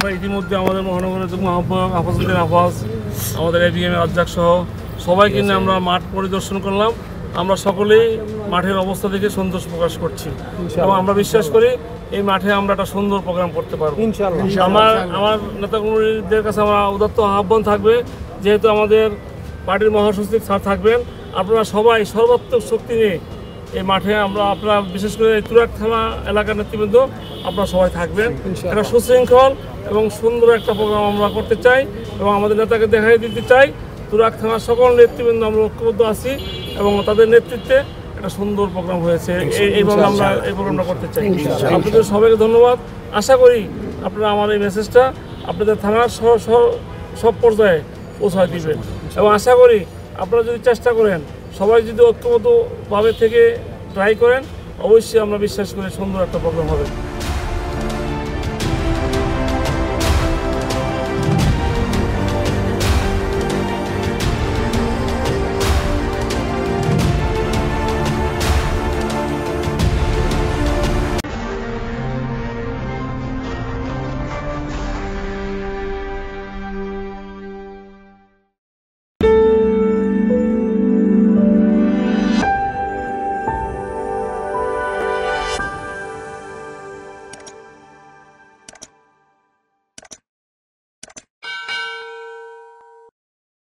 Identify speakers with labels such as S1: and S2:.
S1: আমরা ইতিমধ্যে আমাদের মহানগরের যুগ্ম আহ্বায়ক আফাজউদ্দিন আফাজ, আমাদের এবিএম রাজ্জাক সহ সবাইকে নিয়ে আমরা মাঠ পরিদর্শন করলাম। আমরা সকলেই মাঠের অবস্থা দেখে সন্তোষ প্রকাশ করছি এবং আমরা বিশ্বাস করি এই মাঠে আমরা একটা সুন্দর প্রোগ্রাম করতে পারবো। আমার নেতাকর্মীদের কাছে আমার উদাত্ত আহ্বান থাকবে, যেহেতু আমাদের পার্টির মহাসচিব স্যার থাকবেন, আপনারা সবাই সর্বাত্মক শক্তি নিয়ে এই মাঠে আপনারা বিশেষ করে তুরাগ থানা এলাকার নেতৃবৃন্দ আপনারা সবাই থাকবেন। একটা সুশৃঙ্খল এবং সুন্দর একটা প্রোগ্রাম আমরা করতে চাই এবং আমাদের নেতাকে দেখাই দিতে চাই তুরাগ থানার সকল নেতৃবৃন্দ আমরা ঐক্যবদ্ধ আছি এবং তাদের নেতৃত্বে একটা সুন্দর প্রোগ্রাম হয়েছে। এইভাবে আমরা এই প্রোগ্রামটা করতে চাই। আপনাদের সবাইকে ধন্যবাদ। আশা করি আপনারা আমার এই মেসেজটা আপনাদের থানার সব পর্যায়ে পৌঁছায় দিবেন এবং আশা করি আপনারা যদি চেষ্টা করেন, সবাই যদি ঐক্যবদ্ধভাবে থেকে ট্রাই করেন, অবশ্যই আমরা বিশ্বাস করি সুন্দর একটা প্রোগ্রাম হবে।